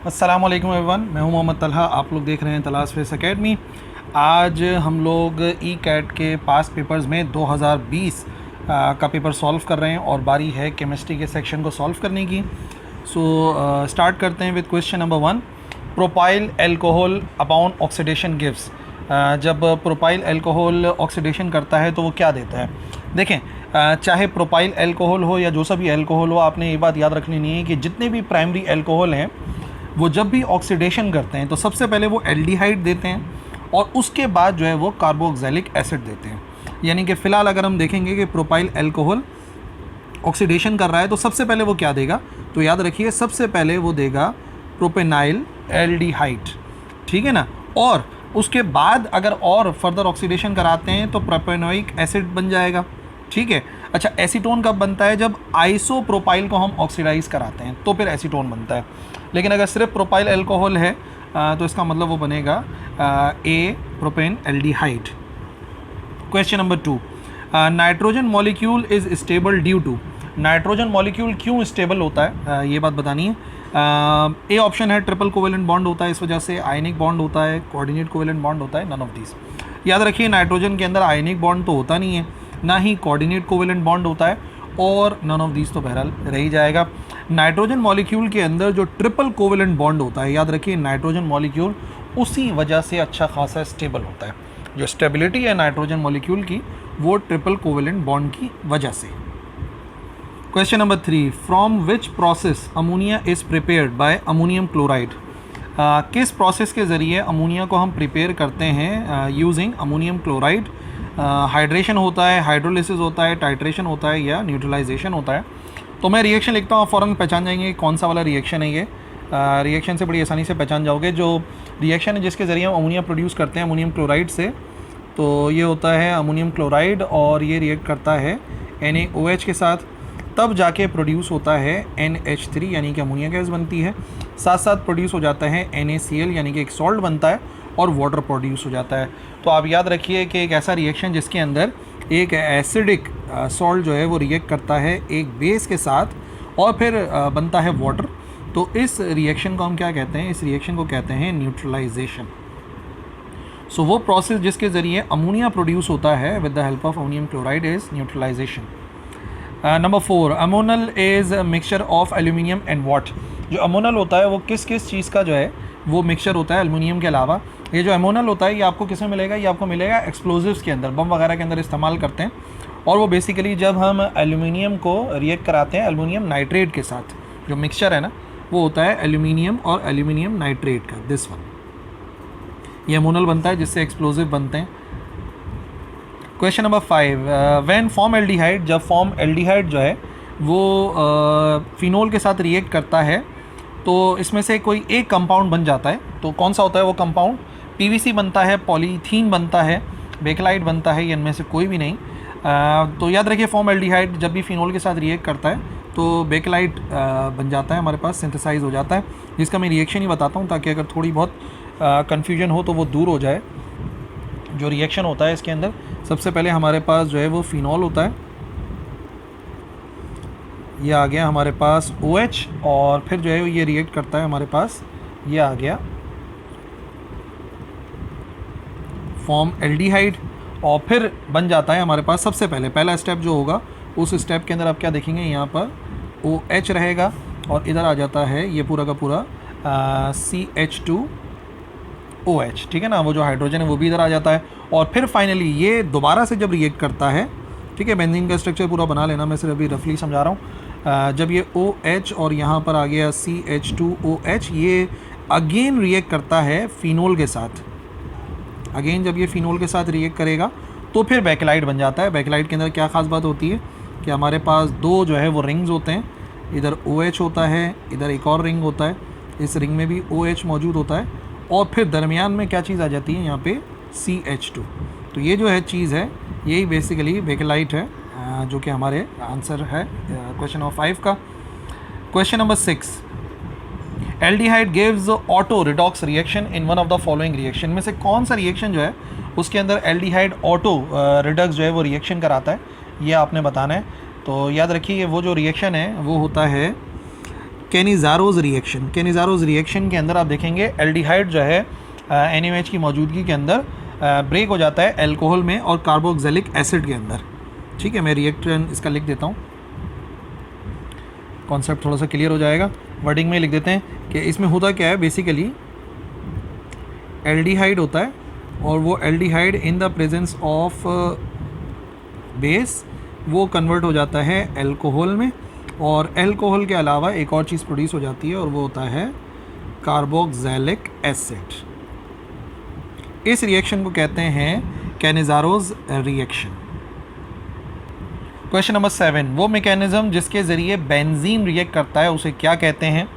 अस्सलाम वालेकुम एवरीवन, मैं हूं मोहम्मद तलहा। आप लोग देख रहे हैं तलाश फेस एकेडमी। आज हम लोग ई कैट के पास पेपर्स में 2020 का पेपर सॉल्व कर रहे हैं और बारी है केमिस्ट्री के सेक्शन को सॉल्व करने की। स्टार्ट करते हैं with question number 1। Propyl alcohol upon oxidation gives. जब प्रोपाइल एल्कोहल ऑक्सीडेशन करता है तो वो क्या देता है? देखें, चाहे प्रोपाइल एल्कोहल हो या जो सा भी एल्कोहल हो, आपने ये बात याद रख लेनी है कि जितने भी प्राइमरी एल्कोहल हैं वो जब भी ऑक्सीडेशन करते हैं तो सबसे पहले वो एल्डिहाइड देते हैं और उसके बाद जो है वो कार्बोक्सिलिक एसिड देते हैं। यानी कि फ़िलहाल अगर हम देखेंगे कि प्रोपाइल एल्कोहल ऑक्सीडेशन कर रहा है तो सबसे पहले वो क्या देगा, तो याद रखिए सबसे पहले वो देगा प्रोपेनाइल एल्डिहाइड, ठीक है ना। और उसके बाद अगर और फर्दर ऑक्सीडेशन कराते हैं तो प्रोपेनोइक एसिड बन जाएगा, ठीक है। अच्छा, एसीटोन कब बनता है? जब आइसोप्रोपाइल को हम ऑक्सीडाइज कराते हैं तो फिर एसीटोन बनता है। लेकिन अगर सिर्फ प्रोपाइल अल्कोहल है तो इसका मतलब वो बनेगा a propane aldehyde. Question number 2। Nitrogen molecule is stable due to. Nitrogen molecule क्यों स्टेबल होता है, ये बात बतानी है। ए ऑप्शन है ट्रिपल कोवेलेंट बॉन्ड होता है, इस वजह से आयनिक बॉन्ड होता है, कोऑर्डिनेट कोवेलेंट बॉन्ड होता है, नन ऑफ दिस। याद रखिए नाइट्रोजन के अंदर आयनिक बॉन्ड तो होता नहीं है, ना ही कोऑर्डिनेट कोवेलेंट बॉन्ड होता है, और नन ऑफ दिस तो बहरहाल रह ही जाएगा। नाइट्रोजन मॉलिक्यूल के अंदर जो ट्रिपल कोवेलेंट बॉन्ड होता है, याद रखिए नाइट्रोजन मॉलिक्यूल उसी वजह से अच्छा खासा स्टेबल होता है। जो स्टेबिलिटी है नाइट्रोजन मॉलिक्यूल की वो ट्रिपल कोवेलेंट बॉन्ड की वजह से। Question number 3। From which process ammonia is prepared bye ammonium chloride. किस प्रोसेस के ज़रिए अमोनिया को हम प्रिपेयर करते हैं यूजिंग अमोनियम क्लोराइड? हाइड्रेशन होता है, हाइड्रोलिसिस होता है, टाइट्रेशन होता है या न्यूट्रलाइजेशन होता है? तो मैं रिएक्शन लिखता हूँ, फ़ौरन पहचान जाएंगे कौन सा वाला रिएक्शन है ये। रिएक्शन से बड़ी आसानी से पहचान जाओगे। जो रिएक्शन है जिसके ज़रिए हम अमोनिया प्रोड्यूस करते हैं अमोनियम क्लोराइड से, तो ये होता है अमोनियम क्लोराइड और ये रिएक्ट करता है NaOH के साथ, तब जाके प्रोड्यूस होता है NH3 यानी कि अमोनिया गैस बनती है। साथ साथ प्रोड्यूस हो जाता है NaCl यानी कि एक सॉल्ट बनता है और वाटर प्रोड्यूस हो जाता है। तो आप याद रखिए कि एक ऐसा रिएक्शन जिसके अंदर एक एसिडिक सॉल्ट जो है वो रिएक्ट करता है एक बेस के साथ और फिर बनता है वाटर, तो इस रिएक्शन को हम क्या कहते हैं? इस रिएक्शन को कहते हैं न्यूट्रलाइजेशन। सो वो प्रोसेस जिसके ज़रिए अमोनिया प्रोड्यूस होता है with the help of ammonium chloride is neutralization. Number 4। Ammonal is mixture of aluminium and what. जो अमोनल होता है वो किस किस चीज़ का जो है वो मिक्सचर होता है एल्यूमिनियम के अलावा? ये जो अमोनल होता है ये आपको किस में मिलेगा? ये आपको मिलेगा एक्सप्लोजिव्स के अंदर, बम वगैरह के अंदर इस्तेमाल करते हैं। और वो बेसिकली जब हम एल्यूमिनियम को रिएक्ट कराते हैं एल्यूमिनियम नाइट्रेट के साथ, जो मिक्सचर है ना वो होता है एल्यूमिनियम और एल्यूमिनियम नाइट्रेट का, दिस वन। ये अमोनल बनता है जिससे एक्सप्लोजिव बनते हैं। Question number 5। When form aldehyde. जब फॉर्म एल्डिहाइड जो है वो फिनोल के साथ रिएक्ट करता है तो इसमें से कोई एक कंपाउंड बन जाता है, तो कौन सा होता है वो कंपाउंड? PVC बनता है, पॉलीथीन बनता है, बेकलाइट बनता है, या इनमें से कोई भी नहीं। तो याद रखिए फॉर्म एल्डिहाइड जब भी फिनोल के साथ रिएक्ट करता है तो बेकलाइट बन जाता है, हमारे पास सिंथेसाइज हो जाता है, जिसका मैं रिएक्शन ही बताता हूँ ताकि अगर थोड़ी बहुत कन्फ्यूजन हो तो वो दूर हो जाए। जो रिएक्शन होता है इसके अंदर सबसे पहले हमारे पास जो है वो फिनॉल होता है, ये आ गया हमारे पास OH, और फिर जो है ये रिएक्ट करता है हमारे पास, ये आ गया फॉर्म एल्डिहाइड, और फिर बन जाता है हमारे पास सबसे पहले पहला स्टेप जो होगा उस स्टेप के अंदर आप क्या देखेंगे, यहाँ पर OH रहेगा और इधर आ जाता है ये पूरा का पूरा CH2OH, ठीक है ना। वो जो हाइड्रोजन है वो भी इधर आ जाता है और फिर फाइनली ये दोबारा से जब रिएक्ट करता है, ठीक है, बेंजीन का स्ट्रक्चर पूरा बना लेना, मैं सिर्फ अभी रफली समझा रहा हूँ। जब ये OH और यहाँ पर आ गया CH2OH, ये अगेन रिएक्ट करता है फिनोल के साथ। अगेन जब ये फिनोल के साथ रिएक्ट करेगा तो फिर बेकलाइट बन जाता है। बेकलाइट के अंदर क्या ख़ास बात होती है कि हमारे पास दो जो है वो रिंग्स होते हैं, इधर OH होता है, इधर एक और रिंग होता है, इस रिंग में भी OH मौजूद होता है, और फिर दरमियान में क्या चीज़ आ जाती है यहाँ पे CH2। तो ये जो है चीज़ है यही बेसिकली बेकलाइट है, जो कि हमारे आंसर है क्वेश्चन नंबर 5 का। Question number 6। Aldehyde gives auto redox reaction in one of the following reaction. में से कौन सा रिएक्शन जो है उसके अंदर एल्डिहाइड ऑटो रिडक्स जो है वो रिएक्शन कराता है, ये आपने बताना है। तो याद रखिए वो जो रिएक्शन है वो होता है कैनिज़ारोज़ रिएक्शन, कैनिज़ारोज़ रिएक्शन के अंदर आप देखेंगे एल्डिहाइड जो है NaOH की मौजूदगी के अंदर ब्रेक हो जाता है अल्कोहल में और कार्बोक्सिलिक एसिड के अंदर। ठीक है, मैं रिएक्शन इसका लिख देता हूँ, कॉन्सेप्ट थोड़ा सा क्लियर हो जाएगा। वर्डिंग में लिख देते हैं कि इसमें होता क्या है, बेसिकली एल्डिहाइड होता है और वो aldehyde in the presence of base वो कन्वर्ट हो जाता है अल्कोहल में, और अल्कोहल के अलावा एक और चीज़ प्रोड्यूस हो जाती है और वो होता है कार्बोक्सिलिक एसिड। इस रिएक्शन को कहते हैं कैनिज़ारोज़ रिएक्शन। क्वेश्चन नंबर 7, वो मैकेनिज़्म जिसके ज़रिए बेंजीन रिएक्ट करता है उसे क्या कहते हैं?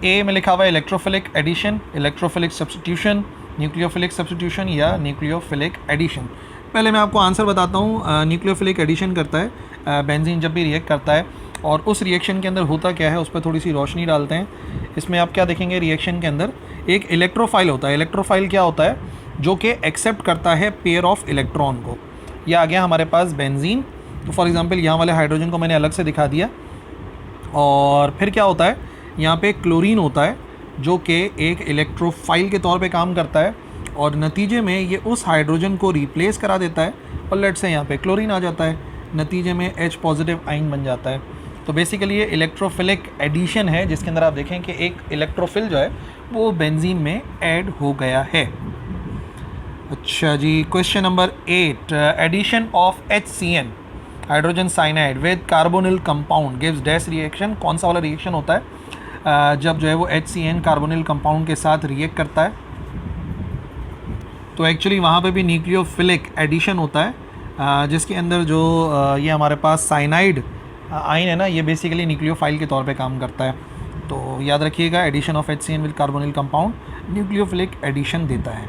ए में लिखा हुआ है electrophilic addition, electrophilic substitution, nucleophilic substitution या न्यूक्लियोफिलिक एडिशन। पहले मैं आपको आंसर बताता हूँ। न्यूक्लियोफिलिक एडिशन करता है बेंजीन जब भी रिएक्ट करता है, और उस रिएक्शन के अंदर होता क्या है उस पर थोड़ी सी रोशनी डालते हैं। इसमें आप क्या देखेंगे, रिएक्शन के अंदर एक इलेक्ट्रोफाइल होता है। इलेक्ट्रोफाइल क्या होता है? जो कि एक्सेप्ट करता है पेयर ऑफ इलेक्ट्रॉन को। यह आ गया हमारे पास बेंजीन, तो फॉर एग्जांपल यहाँ वाले हाइड्रोजन को मैंने अलग से दिखा दिया। और फिर क्या होता है, यहाँ पे क्लोरीन होता है जो कि एक इलेक्ट्रोफाइल के तौर पे काम करता है, और नतीजे में ये उस हाइड्रोजन को रिप्लेस करा देता है और लेट से यहाँ पे क्लोरीन आ जाता है, नतीजे में H पॉजिटिव आयन बन जाता है। तो बेसिकली ये इलेक्ट्रोफिलिक एडिशन है जिसके अंदर आप देखें कि एक इलेक्ट्रोफिल जो है वो बेंजीन में ऐड हो गया है। अच्छा जी, question number 8, addition of HCN hydrogen cyanide with carbonyl compound gives dash reaction. कौन सा वाला रिएक्शन होता है जब जो है वो HCN कार्बोनिल कंपाउंड के साथ रिएक्ट करता है? तो एक्चुअली वहाँ पे भी न्यूक्लियोफिलिक एडिशन होता है जिसके अंदर जो ये हमारे पास साइनाइड आयन है ना, ये बेसिकली न्यूक्लियोफाइल के तौर पे काम करता है। तो याद रखिएगा, addition of HCN with carbonyl compound nucleophilic addition देता है।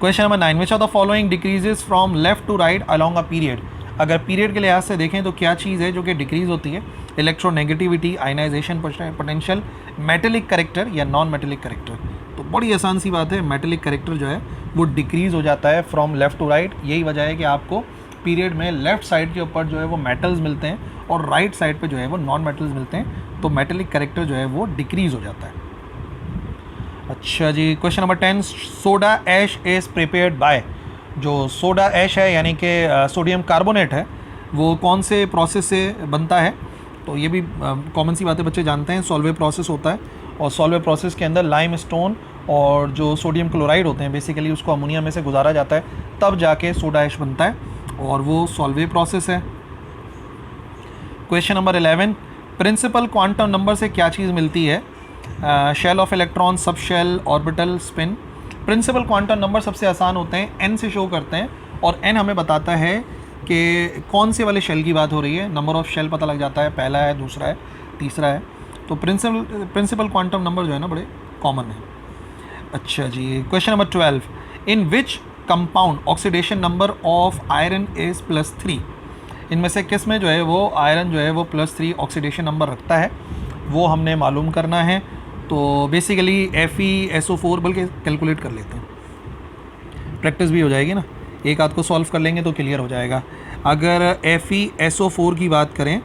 Question number 9, which of the following decreases from left to right along a period. अगर पीरियड के लिहाज से देखें तो क्या चीज़ है जो कि डिक्रीज़ होती है? Electronegativity, ionization potential, metallic character या नॉन मेटेलिक करेक्टर। तो बड़ी आसान सी बात है, मेटेलिक करेक्टर जो है वो डिक्रीज़ हो जाता है फ्रॉम लेफ़्ट टू राइट। यही वजह है कि आपको पीरियड में लेफ़्ट साइड के ऊपर जो है वो मेटल्स मिलते हैं और राइट साइड पे जो है वो नॉन मेटल्स मिलते हैं, तो मेटेलिक करेक्टर जो है वो डिक्रीज़ हो जाता है। अच्छा जी, question number 10, soda ash is prepared by. जो सोडा ऐश है यानी कि सोडियम कार्बोनेट है, वो कौन से प्रोसेस से बनता है? तो ये भी कॉमन सी बातें बच्चे जानते हैं, सॉल्वे प्रोसेस होता है, और सॉल्वे प्रोसेस के अंदर लाइम स्टोन और जो सोडियम क्लोराइड होते हैं बेसिकली उसको अमोनिया में से गुजारा जाता है, तब जाके सोडा ऐश बनता है, और वो सॉल्वे प्रोसेस है। Question number 11, principal quantum number से क्या चीज़ मिलती है? Shell of electron, subshell, orbital, spin. Principal quantum number सबसे आसान होते हैं, n से शो करते हैं, और n हमें बताता है कि कौन से वाले शेल की बात हो रही है। नंबर ऑफ शेल पता लग जाता है, पहला है, दूसरा है, तीसरा है। तो प्रिंसिपल क्वांटम नंबर जो है ना बड़े कॉमन है। अच्छा जी, question number 12, in which compound oxidation number of iron is +3। इनमें से किस में जो है वो आयरन जो है वो +3 ऑक्सीडेशन नंबर रखता है, वो हमने मालूम करना है। तो बेसिकली FeSO4, बल्कि कैलकुलेट कर लेते हैं, प्रैक्टिस भी हो जाएगी ना, एक आध को सॉल्व कर लेंगे तो क्लियर हो जाएगा। अगर FeSO4 की बात करें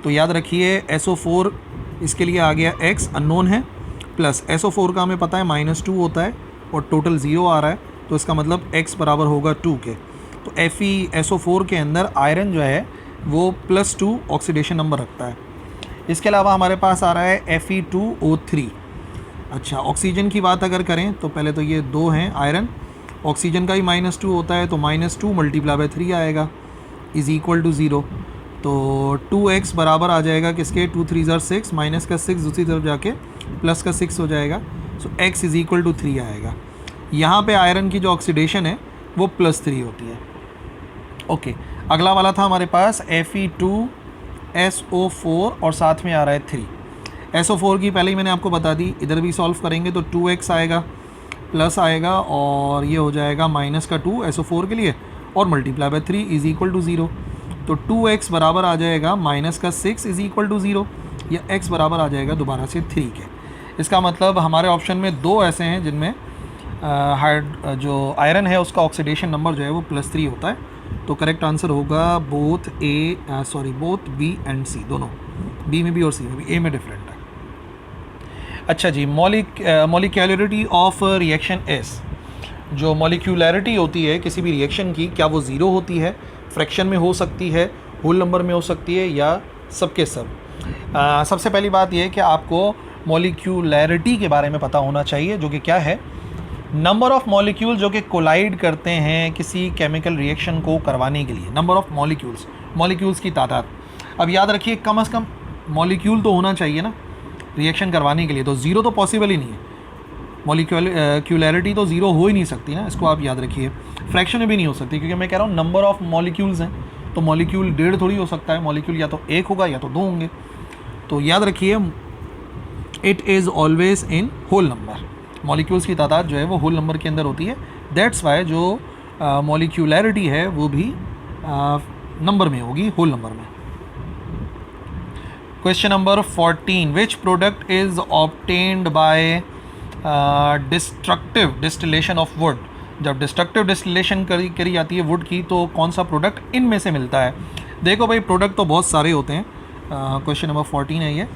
तो याद रखिए SO4 इसके लिए आ गया X अननोन है, प्लस SO4 का हमें पता है -2 होता है और टोटल 0 आ रहा है, तो इसका मतलब X बराबर होगा 2 के। तो FeSO4 के अंदर आयरन जो है वो +2 ऑक्सीडेशन नंबर रखता है। इसके अलावा हमारे पास आ रहा है Fe2O3। अच्छा, ऑक्सीजन की बात अगर करें तो पहले तो ये 2 हैं आयरन, ऑक्सीजन का ही -2 होता है, तो -2 × 3 आएगा इज़ इक्वल टू 0। तो 2x बराबर आ जाएगा किसके, 2 3 ज़ार 6, माइनस का 6 दूसरी तरफ जाके प्लस का 6 हो जाएगा, सो x इज़ इक्वल टू 3 आएगा। यहाँ पे आयरन की जो ऑक्सीडेशन है वो +3 होती है। ओके, अगला वाला था हमारे पास Fe2SO4 और साथ में आ रहा है 3। SO4 की पहले ही मैंने आपको बता दी, इधर भी सॉल्व करेंगे तो 2x आएगा, प्लस आएगा और ये हो जाएगा -2 SO4 के लिए, और × 3 इज़ इक्वल टू 0। तो 2x बराबर आ जाएगा -6 इज़ इक्वल टू 0, या x बराबर आ जाएगा दोबारा से 3 के। इसका मतलब हमारे ऑप्शन में 2 ऐसे हैं जिनमें जो आयरन है उसका ऑक्सीडेशन नंबर जो है वो +3 होता है। तो करेक्ट आंसर होगा बोथ B एंड C दोनों। बी में भी और सी में भी, ए में डिफरेंट है। अच्छा जी, मॉलिक्यूलरिटी ऑफ रिएक्शन इज, जो मॉलिक्यूलरिटी होती है किसी भी रिएक्शन की, क्या वो ज़ीरो होती है, फ्रैक्शन में हो सकती है, होल नंबर में हो सकती है, या सबके सब। सबसे पहली बात यह है कि आपको मॉलिक्यूलरिटी के बारे में पता होना चाहिए, जो कि क्या है, नंबर ऑफ़ मॉलिक्यूल जो कि कोलाइड करते हैं किसी केमिकल रिएक्शन को करवाने के लिए, नंबर ऑफ़ मॉलिक्यूल्स की तादाद। अब याद रखिए कम से कम मॉलिक्यूल तो होना चाहिए ना रिएक्शन करवाने के लिए, तो ज़ीरो तो पॉसिबल ही नहीं है, मॉलिक्यूलरिटी तो ज़ीरो हो ही नहीं सकती ना, इसको आप याद रखिए। फ्रैक्शन में भी नहीं हो सकती, क्योंकि मैं कह रहा हूँ नंबर ऑफ़ मॉलिक्यूल्स हैं, तो मॉलिक्यूल 1.5 थोड़ी हो सकता है, मॉलिक्यूल या तो 1 होगा या तो 2 होंगे। तो याद रखिए it is always in whole number, molecules की तादाद जो है वो होल नंबर के अंदर होती है। दैट्स वाई जो मॉलिक्यूलरिटी है वो भी नंबर में होगी, होल नंबर में। Question number 14, which product is obtained by destructive distillation of would. जब डिस्ट्रक्टिव डिस्टिलेशन करी जाती है वुड की, तो कौन सा प्रोडक्ट इनमें से मिलता है। देखो भाई, प्रोडक्ट तो बहुत सारे होते हैं, क्वेश्चन नंबर 14 है ये।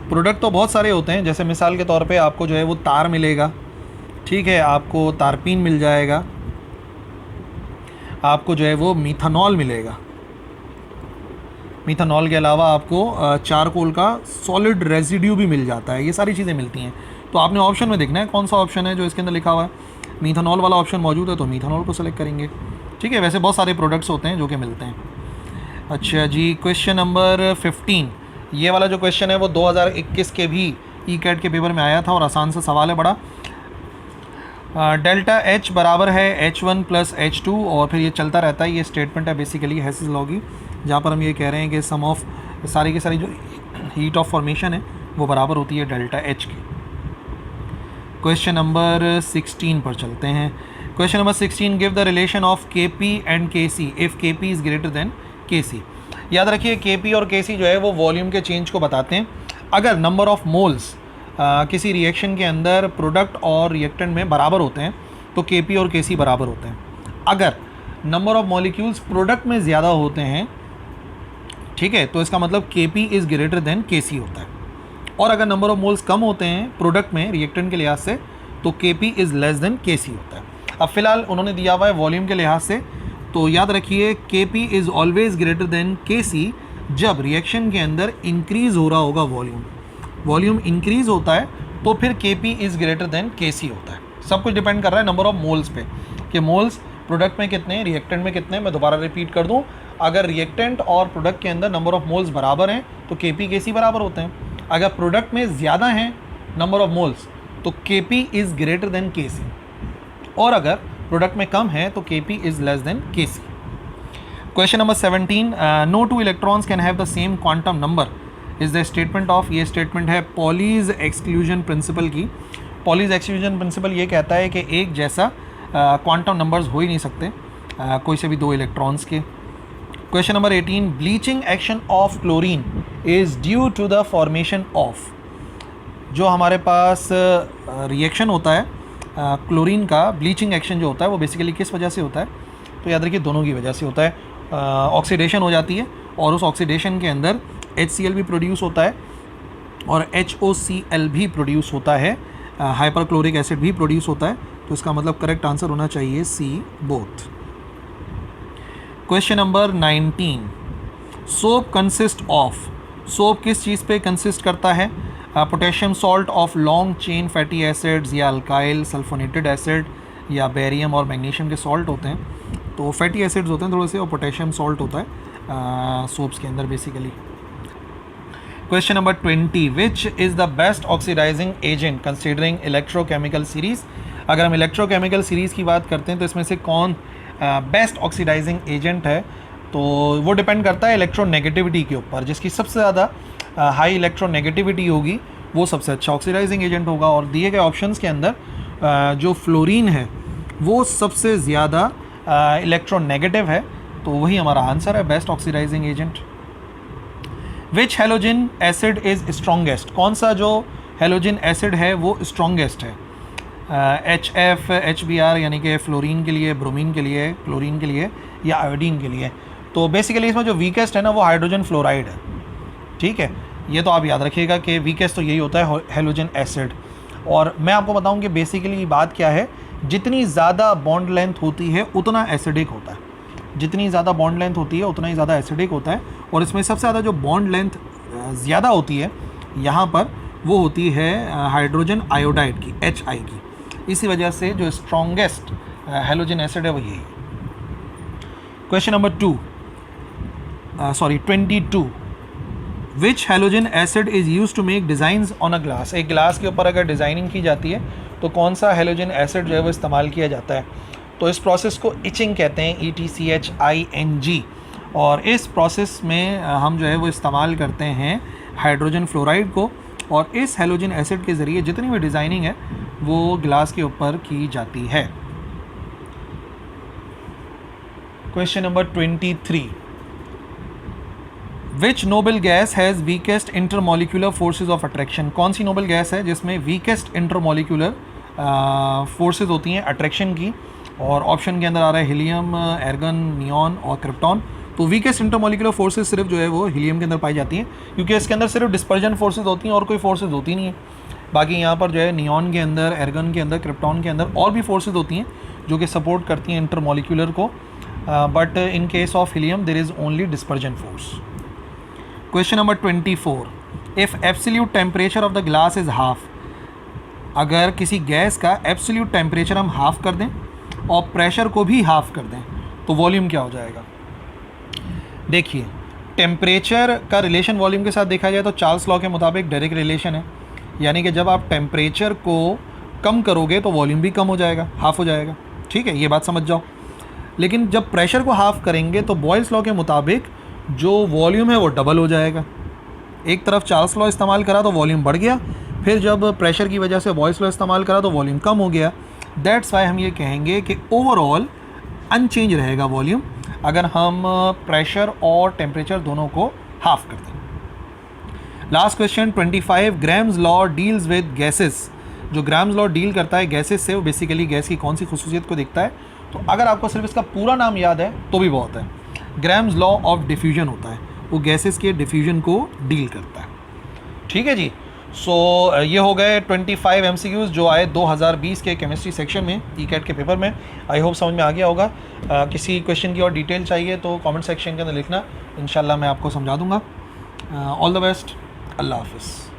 प्रोडक्ट तो बहुत सारे होते हैं, जैसे मिसाल के तौर पे आपको जो है वो तार मिलेगा, ठीक है, आपको तारपीन मिल जाएगा, आपको जो है वो मीथानॉल मिलेगा, मीथानॉल के अलावा आपको चारकोल का सॉलिड रेजिड्यू भी मिल जाता है, ये सारी चीज़ें मिलती हैं। तो आपने ऑप्शन में देखना है कौन सा ऑप्शन है जो इसके अंदर लिखा हुआ है, मीथानॉल वाला ऑप्शन मौजूद है तो मीथानॉल को सेलेक्ट करेंगे, ठीक है। वैसे बहुत सारे प्रोडक्ट्स होते हैं जो कि मिलते हैं। अच्छा जी, क्वेश्चन नंबर 15, ये वाला जो क्वेश्चन है वो 2021 के भी ई कैट के पेपर में आया था और आसान सा सवाल है बड़ा। डेल्टा एच बराबर है H1 + H2 और फिर ये चलता रहता है, ये स्टेटमेंट है बेसिकली हेसिस लॉ की, जहाँ पर हम ये कह रहे हैं कि सम ऑफ सारी की सारी जो हीट ऑफ फॉर्मेशन है वो बराबर होती है डेल्टा एच की। क्वेश्चन नंबर 16 पर चलते हैं। Question number 16, give the relation of Kp and Kc if Kp is greater than Kc। याद रखिए Kp और Kc जो है वो वॉल्यूम के चेंज को बताते हैं। अगर नंबर ऑफ़ मोल्स किसी रिएक्शन के अंदर प्रोडक्ट और रिएक्टेंट में बराबर होते हैं तो Kp और Kc बराबर होते हैं। अगर नंबर ऑफ़ मॉलिक्यूल्स प्रोडक्ट में ज़्यादा होते हैं, ठीक है, तो इसका मतलब Kp is greater than Kc होता है। और अगर नंबर ऑफ़ मोल्स कम होते हैं प्रोडक्ट में रिएक्टेंट के लिहाज से तो Kp is less than Kc होता है। अब फ़िलहाल उन्होंने दिया हुआ है वॉल्यूम के लिहाज से, तो याद रखिए Kp is always greater than Kc जब रिएक्शन के अंदर इंक्रीज़ हो रहा होगा वॉल्यूम इंक्रीज़ होता है तो फिर Kp is greater than Kc होता है। सब कुछ डिपेंड कर रहा है नंबर ऑफ़ मोल्स पे, कि मोल्स प्रोडक्ट में कितने, रिएक्टेंट में कितने। मैं दोबारा रिपीट कर दूं, अगर रिएक्टेंट और प्रोडक्ट के अंदर नंबर ऑफ़ मोल्स बराबर हैं तो Kp Kc बराबर होते हैं। अगर प्रोडक्ट में ज़्यादा हैं नंबर ऑफ़ मोल्स तो Kp is greater than Kc, और अगर प्रोडक्ट में कम है तो Kp is less than Kc। Question number 17, no two electrons can have the same quantum number is the statement of. ये स्टेटमेंट है पॉलीज़ एक्सक्लूजन प्रिंसिपल की। पॉलीज़ एक्सक्लूजन प्रिंसिपल ये कहता है कि एक जैसा क्वांटम नंबर्स हो ही नहीं सकते कोई से भी दो इलेक्ट्रॉन्स के। Question number 18, bleaching action of chlorine is due to the formation of. जो हमारे पास रिएक्शन होता है क्लोरीन का, ब्लीचिंग एक्शन जो होता है वो बेसिकली किस वजह से होता है, तो याद रखिए दोनों की वजह से होता है। ऑक्सीडेशन हो जाती है और उस ऑक्सीडेशन के अंदर HCl भी प्रोड्यूस होता है और HOCl भी प्रोड्यूस होता है, हाइपरक्लोरिक एसिड भी प्रोड्यूस होता है। तो इसका मतलब करेक्ट आंसर होना चाहिए C both. Question number 19, soap consist of. Soap किस चीज़ पे कंसिस्ट करता है, potassium salt of long chain fatty acids या अल्काइल सल्फोनेटेड एसिड या बेरियम और मैग्नीशियम के सॉल्ट होते हैं। तो फैटी एसिड्स होते हैं थोड़े से और पोटेशियम सॉल्ट होता है सोप्स के अंदर basically. Question number 20, which is the best oxidizing agent considering electrochemical series. अगर हम इलेक्ट्रोकेमिकल सीरीज़ की बात करते हैं तो इसमें से कौन बेस्ट ऑक्सीडाइजिंग एजेंट है, तो वो डिपेंड करता है इलेक्ट्रोनेगेटिविटी के ऊपर। जिसकी सबसे ज़्यादा हाई इलेक्ट्रोनेगेटिविटी होगी वो सबसे अच्छा ऑक्सीडाइजिंग एजेंट होगा। और दिए गए ऑप्शंस के अंदर जो फ्लोरीन है वो सबसे ज़्यादा इलेक्ट्रोनेगेटिव है, तो वही हमारा आंसर है best oxidizing agent. Which halogen acid is strongest. कौन सा जो हेलोजन एसिड है वो स्ट्रॉन्गेस्ट है, HF HBr यानी कि फ्लोरीन के लिए, ब्रोमीन के लिए, क्लोरीन के लिए या आयोडीन के लिए। तो बेसिकली इसमें जो वीकेस्ट है ना वो हाइड्रोजन फ्लोराइड है, ठीक है। ये तो आप याद रखिएगा कि वीकेस्ट तो यही होता है हेलोजन एसिड। और मैं आपको बताऊं कि बेसिकली बात क्या है, जितनी ज़्यादा बॉन्ड लेंथ होती है उतना एसिडिक होता है। जितनी ज़्यादा बॉन्ड लेंथ होती है उतना ही ज़्यादा एसिडिक होता है। और इसमें सबसे ज़्यादा जो बॉन्ड लेंथ ज़्यादा होती है यहाँ पर, वो होती है हाइड्रोजन आयोडाइड की, HI की। इसी वजह से जो स्ट्रॉन्गेस्ट हेलोजन एसिड है वो यही है। Question number 22, which halogen acid is use to make designs on a glass. एक ग्लास के ऊपर अगर डिज़ाइनिंग की जाती है तो कौन सा हेलोजन एसिड जो है वो इस्तेमाल किया जाता है? तो इस प्रोसेस को इचिंग कहते हैं, ETCHING। और इस प्रोसेस में हम जो है वो इस्तेमाल करते हैं हाइड्रोजन फ्लोराइड को। और इस हेलोजन एसिड के ज़रिए जितनी भी डिज़ाइनिंग है वो ग्लास के ऊपर की जाती है। Question number 23, which noble gas has weakest intermolecular forces of attraction. कौन सी नोबल गैस है जिसमें वीकेस्ट इंटरमोलिकुलर फोर्सेज होती हैं अट्रैक्शन की? और ऑप्शन के अंदर आ रहा है हीलियम, एर्गन, नियॉन और क्रिप्टॉन। तो वीकेस्ट इंटरमोलिकुलर फोर्सेज सिर्फ जो है वो हीलियम के अंदर पाई जाती हैं, क्योंकि इसके अंदर सिर्फ डिस्पर्जन फोर्सेज होती हैं और कोई फोर्सेज होती नहीं है। बाकी यहाँ पर जो है नियॉन के अंदर, एर्गन के अंदर, क्रिप्टॉन के अंदर और भी फोर्सेज होती हैं जो कि सपोर्ट करती हैं इंटरमोलिकुलर को, but in case of helium there is only dispersion force. Question number 24, if absolute temperature of the glass is half. अगर किसी गैस का एब्सोल्यूट टेम्परेचर हम हाफ कर दें और प्रेशर को भी हाफ कर दें तो वॉल्यूम क्या हो जाएगा? देखिए, टेम्परेचर का रिलेशन वॉल्यूम के साथ देखा जाए तो चार्ल्स लॉ के मुताबिक डायरेक्ट रिलेशन है, यानी कि जब आप टेम्परेचर को कम करोगे तो वॉल्यूम भी कम हो जाएगा, हाफ हो जाएगा। ठीक है, ये बात समझ जाओ। लेकिन जब प्रेशर को हाफ करेंगे तो बॉयल्स लॉ के मुताबिक जो वॉल्यूम है वो डबल हो जाएगा। एक तरफ चार्ल्स लॉ इस्तेमाल करा तो वॉल्यूम बढ़ गया, फिर जब प्रेशर की वजह से बॉयल्स लॉ इस्तेमाल करा तो वॉल्यूम कम हो गया। दैट्स वाई हम ये कहेंगे कि ओवरऑल अनचेंज रहेगा वॉल्यूम अगर हम प्रेशर और टेम्परेचर दोनों को हाफ कर दें। Last question 25, grams law deals with gases. जो ग्राम्स लॉ डील करता है गैसेस से, वो बेसिकली गैस की कौन सी खुसूसियत को देखता है? तो अगर आपको सिर्फ इसका पूरा नाम याद है तो भी बहुत है। ग्राम्स लॉ ऑफ डिफ्यूजन होता है, वो गैसेस के डिफ्यूजन को डील करता है। ठीक है जी। सो ये हो गए 25 MCQs जो आए 2020 के केमिस्ट्री सेक्शन में, ECAT के पेपर में। आई होप समझ में आ गया होगा। किसी क्वेश्चन की और डिटेल चाहिए तो कमेंट सेक्शन के अंदर लिखना, इंशाल्लाह मैं आपको समझा दूंगा। ऑल द बेस्ट, अल्लाह हाफिज़।